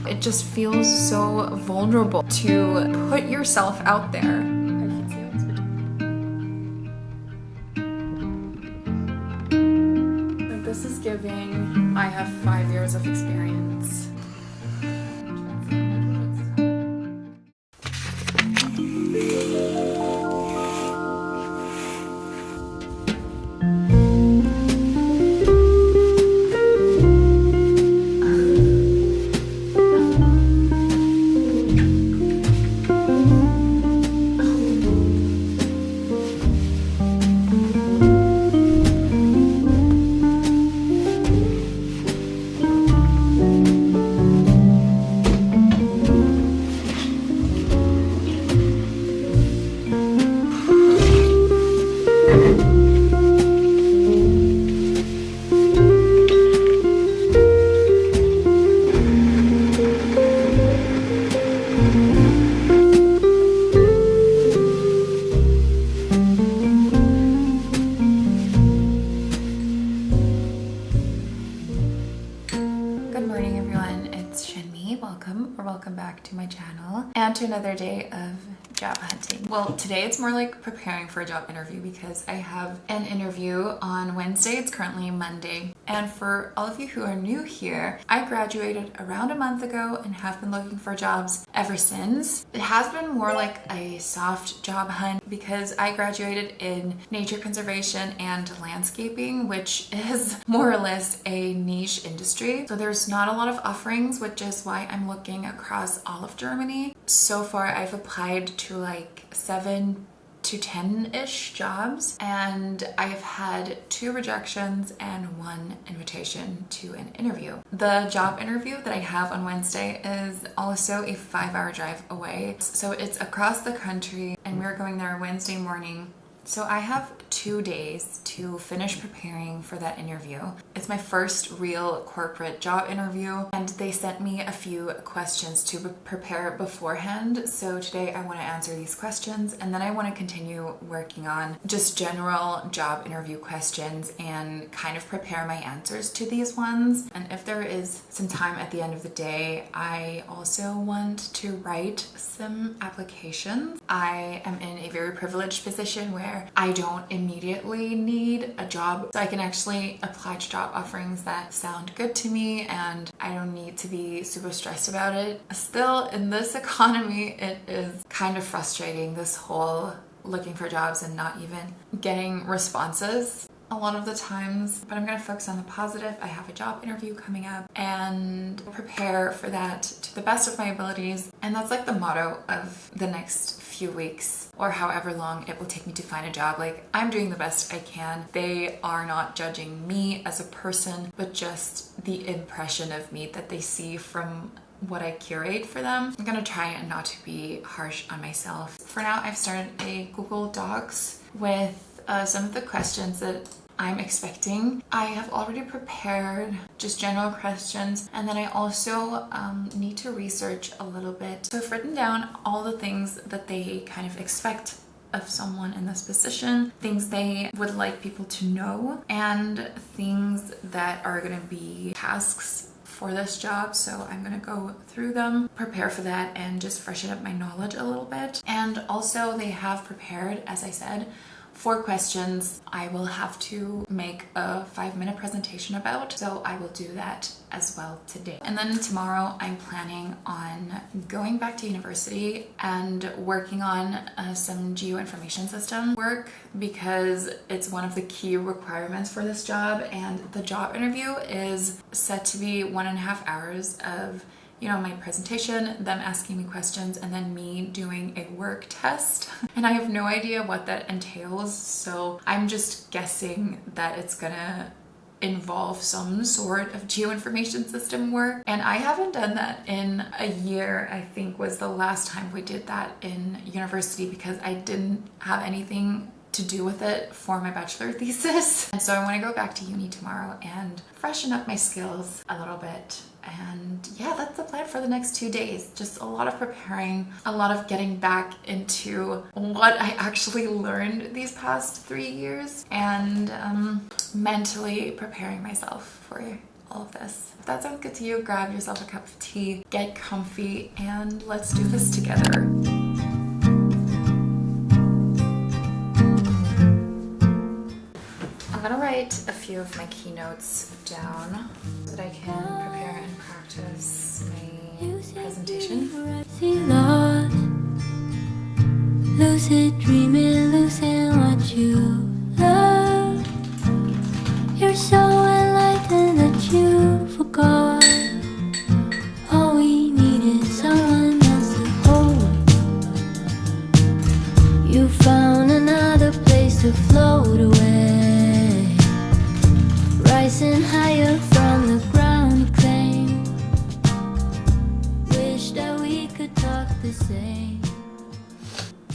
It just feels so vulnerable to put yourself out there. Like, this is giving, I have 5 years of experience. Good morning, everyone. It's Shenmi. Welcome back to my channel and to another day of job hunting. Well, today it's more like preparing for a job interview because I have an interview on Wednesday. It's currently Monday. And for all of you who are new here, I graduated around a month ago and have been looking for jobs ever since. It has been more like a soft job hunt because I graduated in nature conservation and landscaping, which is more or less a niche industry. So there's not a lot of offerings, which is why I'm looking across all of Germany. So far, I've applied to like 7 to 10-ish jobs, and I've had 2 rejections and 1 invitation to an interview. The job interview that I have on Wednesday is also a 5-hour drive away. So it's across the country and we're going there Wednesday morning. So I have 2 days to finish preparing for that interview. It's my first real corporate job interview, and they sent me a few questions to prepare beforehand. So today I want to answer these questions, and then I want to continue working on just general job interview questions and kind of prepare my answers to these ones. And if there is some time at the end of the day, I also want to write some applications. I am in a very privileged position where I don't immediately need a job, so I can actually apply to job offerings that sound good to me and I don't need to be super stressed about it. Still, in this economy, it is kind of frustrating, this whole looking for jobs and not even getting responses a lot of the times, but I'm gonna focus on the positive. I have a job interview coming up and prepare for that to the best of my abilities. And that's like the motto of the next few weeks or however long it will take me to find a job. Like, I'm doing the best I can. They are not judging me as a person, but just the impression of me that they see from what I curate for them. I'm gonna try and not to be harsh on myself. For now, I've started a Google Docs with some of the questions that I'm expecting. I have already prepared just general questions, and then I also need to research a little bit. So I've written down all the things that they kind of expect of someone in this position, things they would like people to know, and things that are going to be tasks for this job. So I'm gonna go through them, prepare for that, and just freshen up my knowledge a little bit. And also they have prepared, as I said, 4 questions I will have to make a 5-minute presentation about. So I will do that as well today. And then tomorrow I'm planning on going back to university and working on some geoinformation system work because it's one of the key requirements for this job. And the job interview is set to be 1.5 hours of my presentation, them asking me questions, and then me doing a work test. And I have no idea what that entails, so I'm just guessing that it's gonna involve some sort of geoinformation system work. And I haven't done that in a year, I think was the last time we did that in university because I didn't have anything to do with it for my bachelor thesis. And so I want to go back to uni tomorrow and freshen up my skills a little bit. And yeah, that's the plan for the next 2 days. Just a lot of preparing, a lot of getting back into what I actually learned these past 3 years, and mentally preparing myself for all of this. If that sounds good to you, grab yourself a cup of tea, get comfy, and let's do this together. I'm gonna write a few of my keynotes down so that I can prepare and practice my presentation. Lucid dreaming, losing what you love. You're so enlightened that you forgot. All we need is someone else to hold. You found another place to float away, rising higher from the ground you claim. Wish that we could talk the same.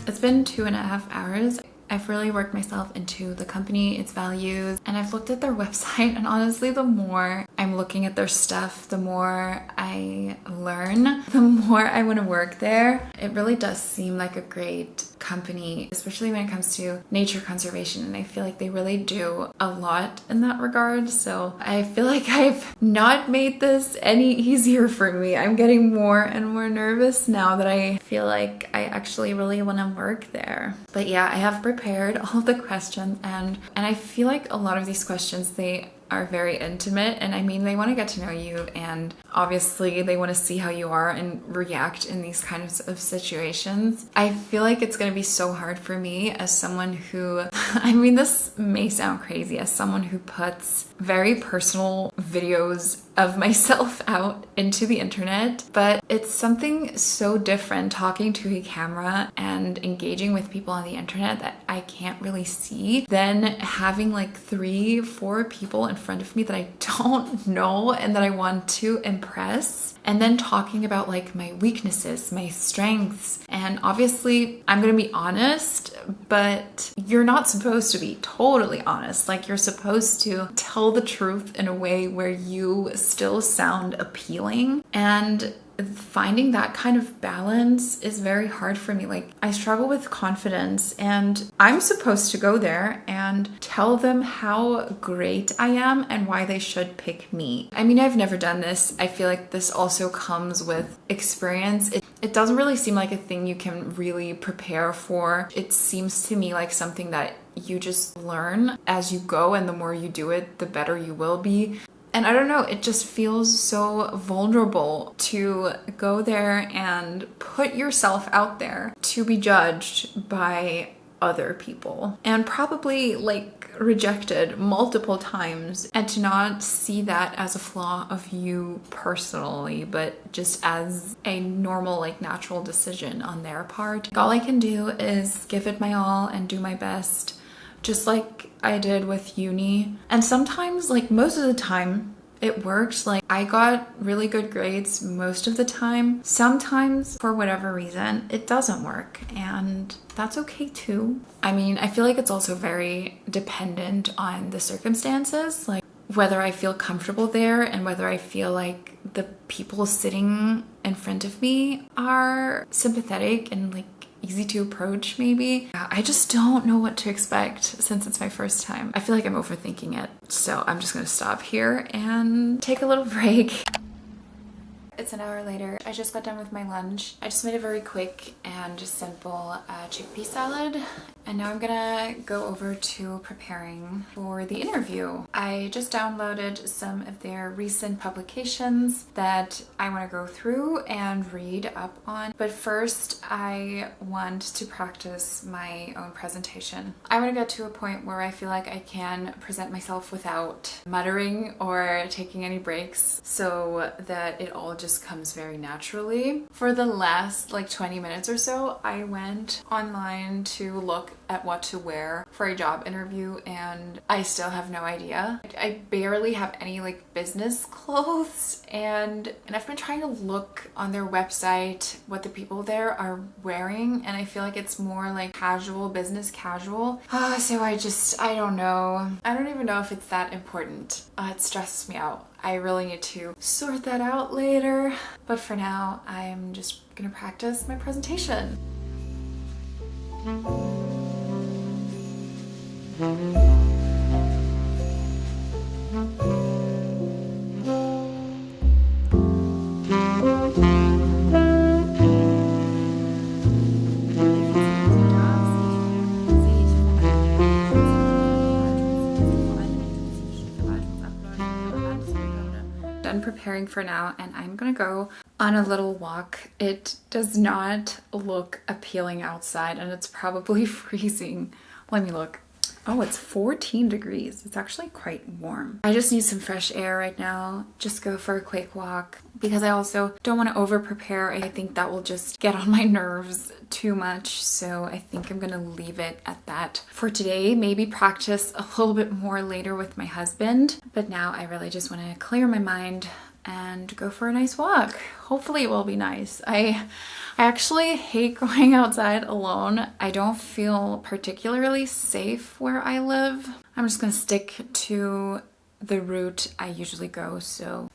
It's been 2.5 hours. I've really worked myself into the company, its values, and I've looked at their website, and honestly, the more I'm looking at their stuff, the more I learn, the more I want to work there. It really does seem like a great company, especially when it comes to nature conservation, and I feel like they really do a lot in that regard. So I feel like I've not made this any easier for me. I'm getting more and more nervous now that I feel like I actually really want to work there. But yeah, I have prepared all of the questions, and I feel like a lot of these questions, they are very intimate, and I mean, they want to get to know you, and obviously they want to see how you are and react in these kinds of situations. I feel like it's going to be so hard for me as someone who, I mean, this may sound crazy, as someone who puts very personal videos of myself out into the internet, but it's something so different talking to a camera and engaging with people on the internet that I can't really see than having like 3-4 people in front of me that I don't know and that I want to impress, and then talking about like my weaknesses, my strengths. And obviously I'm gonna be honest, but you're not supposed to be totally honest. Like, you're supposed to tell the truth in a way where you still sound appealing, and finding that kind of balance is very hard for me. Like, I struggle with confidence, and I'm supposed to go there and tell them how great I am and why they should pick me. I mean, I've never done this. I feel like this also comes with experience. It doesn't really seem like a thing you can really prepare for. It seems to me like something that you just learn as you go, and the more you do it, the better you will be. And I don't know, it just feels so vulnerable to go there and put yourself out there to be judged by other people and probably like rejected multiple times, and to not see that as a flaw of you personally, but just as a normal, like, natural decision on their part. All I can do is give it my all and do my best, just like I did with uni. And sometimes, like most of the time, it worked. Like, I got really good grades most of the time. Sometimes, for whatever reason, it doesn't work, and that's okay too. I mean, I feel like it's also very dependent on the circumstances, like whether I feel comfortable there and whether I feel like the people sitting in front of me are sympathetic and like easy to approach, maybe. I just don't know what to expect since it's my first time. I feel like I'm overthinking it. So I'm just gonna stop here and take a little break. It's an hour later. I just got done with my lunch. I just made a very quick and just simple chickpea salad. And now I'm gonna go over to preparing for the interview. I just downloaded some of their recent publications that I want to go through and read up on. But first, I want to practice my own presentation. I want to get to a point where I feel like I can present myself without muttering or taking any breaks, so that it all just comes very naturally. For the last like 20 minutes or so, I went online to look at what to wear for a job interview, and I still have no idea. I barely have any like business clothes, and I've been trying to look on their website what the people there are wearing, and I feel like it's more like casual, business casual. So I don't know. I don't even know if it's that important. It stresses me out. I really need to sort that out later, but for now, I'm just gonna practice my presentation. done preparing for now and I'm gonna go on a little walk. It does not look appealing outside and it's probably freezing. Let me look. Oh, it's 14 degrees. It's actually quite warm. I just need some fresh air right now. Just go for a quick walk because I also don't want to over prepare. I think that will just get on my nerves too much. So I think I'm going to leave it at that for today. Maybe practice a little bit more later with my husband. But now I really just want to clear my mind and go for a nice walk. Hopefully it will be nice. I actually hate going outside alone. I don't feel particularly safe where I live. I'm just gonna stick to the route I usually go, so.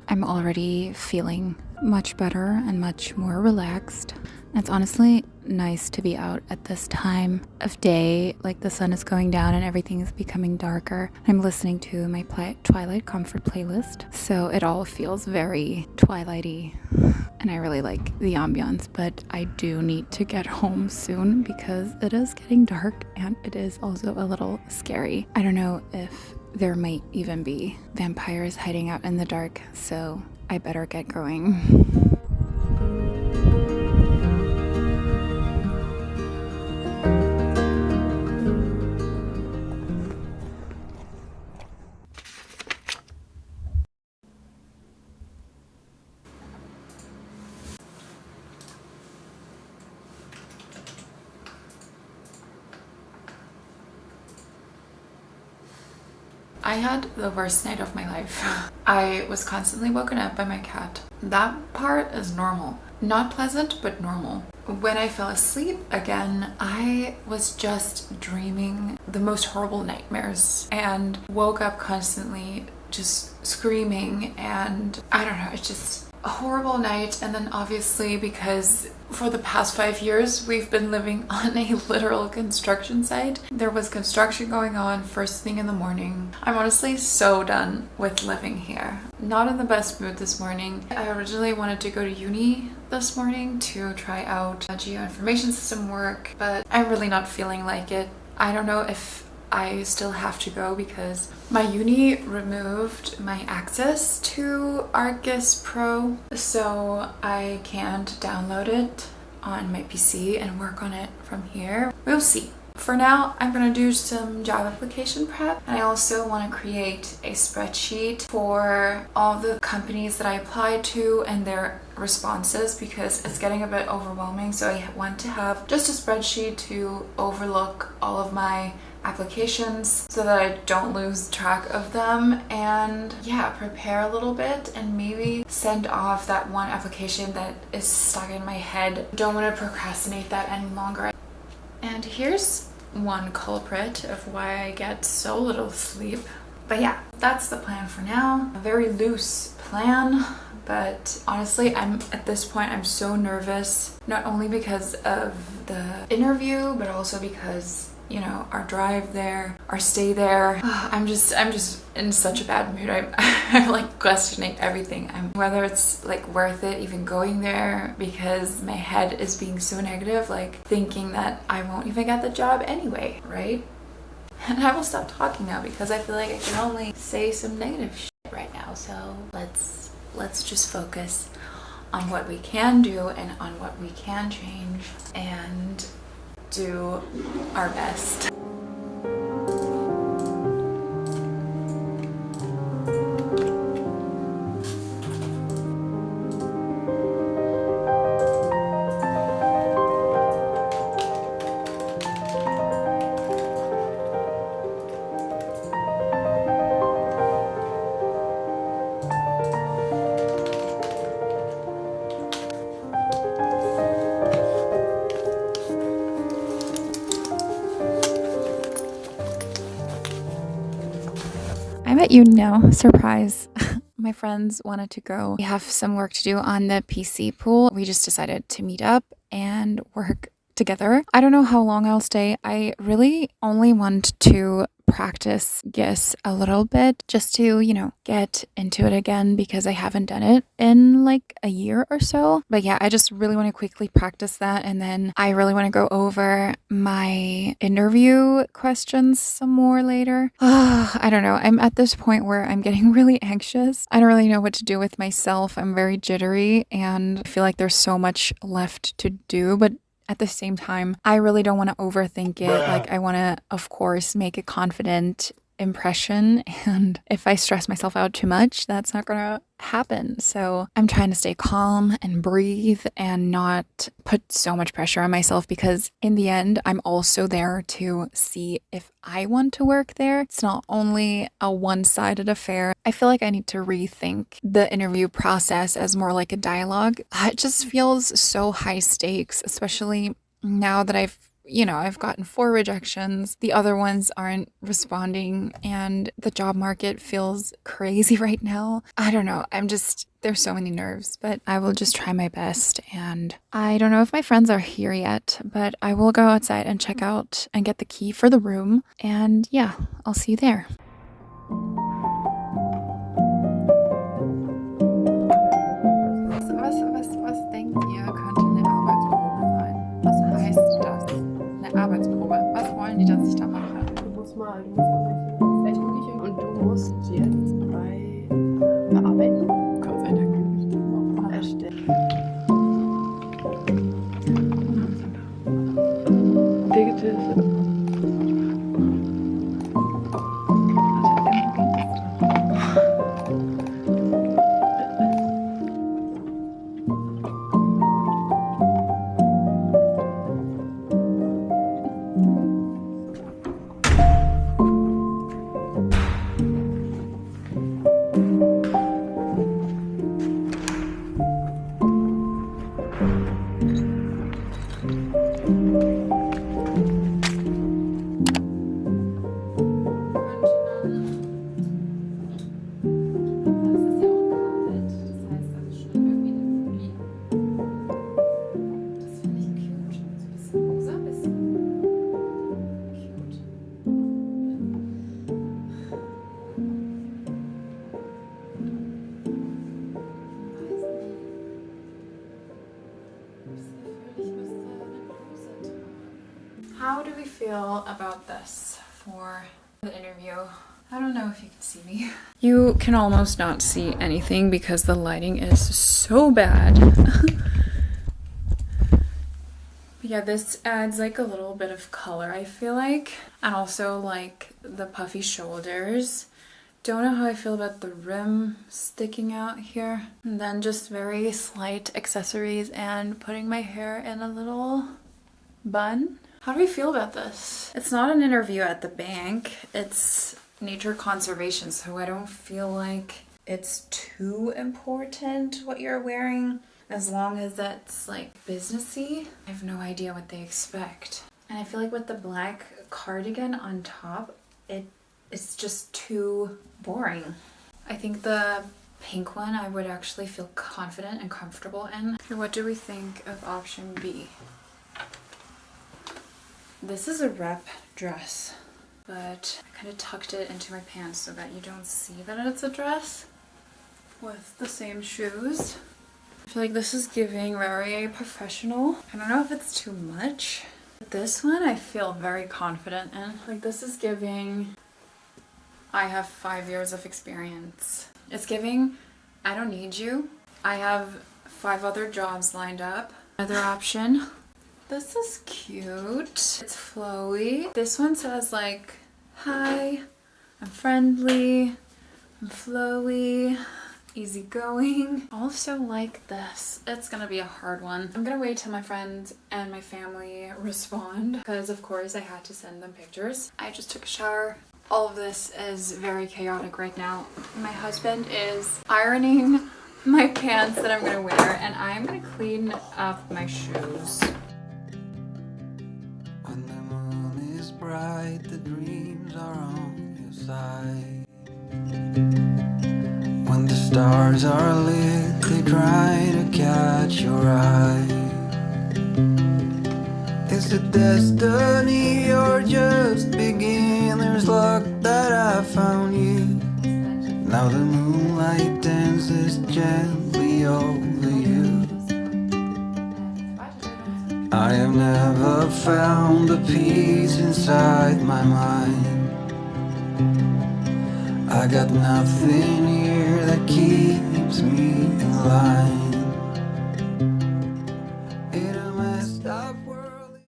I'm already feeling much better and much more relaxed. It's honestly nice to be out at this time of day, like the sun is going down and everything is becoming darker. I'm listening to my Twilight Comfort playlist, so it all feels very twilighty and I really like the ambiance, but I do need to get home soon because it is getting dark and it is also a little scary. I don't know if there might even be vampires hiding out in the dark, so I better get going. I had the worst night of my life. I was constantly woken up by my cat. That part is normal. Not pleasant, but normal. When I fell asleep again, I was just dreaming the most horrible nightmares and woke up constantly just screaming, and I don't know, it's just a horrible night. And then obviously, because for the past 5 years we've been living on a literal construction site, there was construction going on first thing in the morning. I'm honestly so done with living here. Not in the best mood this morning. I originally wanted to go to uni this morning to try out geoinformation system work, but I'm really not feeling like it. I don't know if I still have to go because my uni removed my access to Argus Pro, so I can't download it on my PC and work on it from here. We'll see. For now, I'm gonna do some job application prep, and I also want to create a spreadsheet for all the companies that I applied to and their responses because it's getting a bit overwhelming. So I want to have just a spreadsheet to overlook all of my applications so that I don't lose track of them, and yeah, prepare a little bit and maybe send off that one application that is stuck in my head. Don't want to procrastinate that any longer. And here's one culprit of why I get so little sleep. But yeah, that's the plan for now. A very loose plan, but honestly, at this point I'm so nervous, not only because of the interview, but also because, you know, our drive there, our stay there. I'm just in such a bad mood. I'm like questioning everything. Whether it's like worth it even going there, because my head is being so negative, like thinking that I won't even get the job anyway, right? And I will stop talking now because I feel like I can only say some negative shit right now. So let's just focus on what we can do and on what we can change and do our best. I bet you know, surprise. My friends wanted to go. We have some work to do on the PC pool. We just decided to meet up and work together. I don't know how long I'll stay. I really only want to practice GIS a little bit just to, get into it again because I haven't done it in like a year or so. But yeah, I just really want to quickly practice that. And then I really want to go over my interview questions some more later. I don't know. I'm at this point where I'm getting really anxious. I don't really know what to do with myself. I'm very jittery and I feel like there's so much left to do, but at the same time, I really don't want to overthink it. Like, I want to, of course, make a confident impression. And if I stress myself out too much, that's not going to happen. So I'm trying to stay calm and breathe and not put so much pressure on myself because in the end, I'm also there to see if I want to work there. It's not only a one-sided affair. I feel like I need to rethink the interview process as more like a dialogue. It just feels so high stakes, especially now that I've gotten 4 rejections. The other ones aren't responding and the job market feels crazy right now. I don't know. There's so many nerves, but I will just try my best. And I don't know if my friends are here yet, but I will go outside and check out and get the key for the room. And yeah, I'll see you there. Was denkt ihr, könnte eine Arbeitsprobe sein? Was heißt das? Eine Arbeitsprobe. Was wollen die, dass ich da mache? Du musst mal vielleicht wirklich und du musst jetzt bei Bearbeiten. Gott sei Dank habe ich das auch Erstellen. Digital. How do we feel about this for the interview? I don't know if you can see me. You can almost not see anything because the lighting is so bad. Yeah, this adds like a little bit of color, I feel like. And also like the puffy shoulders. Don't know how I feel about the rim sticking out here. And then just very slight accessories and putting my hair in a little bun. How do we feel about this? It's not an interview at the bank. It's nature conservation, so I don't feel like it's too important what you're wearing as long as it's like businessy. I have no idea what they expect. And I feel like with the black cardigan on top, it's just too boring. I think the pink one I would actually feel confident and comfortable in. What do we think of option B? This is a rep dress, but I kind of tucked it into my pants so that you don't see that it's a dress with the same shoes. I feel like this is giving very professional. I don't know if it's too much. This one I feel very confident in. Like this is giving, I have 5 years of experience. It's giving, I don't need you. I have 5 other jobs lined up. Another option. This is cute. It's flowy. This one says like, hi, I'm friendly, I'm flowy, easygoing. Also like this. It's gonna be a hard one. I'm gonna wait till my friends and my family respond because of course I had to send them pictures. I just took a shower. All of this is very chaotic right now. My husband is ironing my pants that I'm gonna wear and I'm gonna clean up my shoes. When the moon is bright, the dreams are on your side. stars are lit, they try to catch your eye. Is it destiny or just beginner's luck that I found you? Now the moonlight dances gently over you. I have never found the peace inside my mind. I got nothing here that keeps me in line.